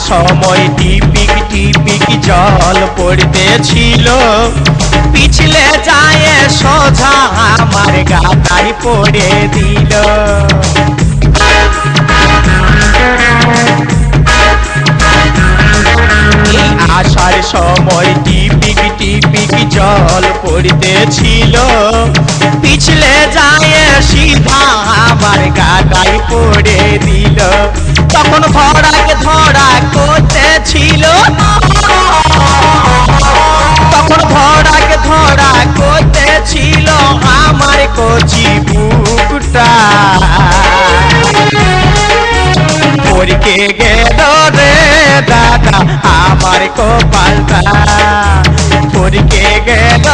সময় টিপিক টিপিক জল পড়তেছিল, পিছলে যায় সোজা আমার গাদায় পড়ে দিল। আসার সময় টিপিক টিপিক জল পড়তেছিল, পিছলে যায় সিধা আমার গাদায় পড়ে দিল। তখন ধরাকে ধরা করতেছিল, তখন ধরাকে ধরা করতেছিল আমার কচি বুকটা। পরকে গেল রে দাদা আমার কপালটা, পরকে গেল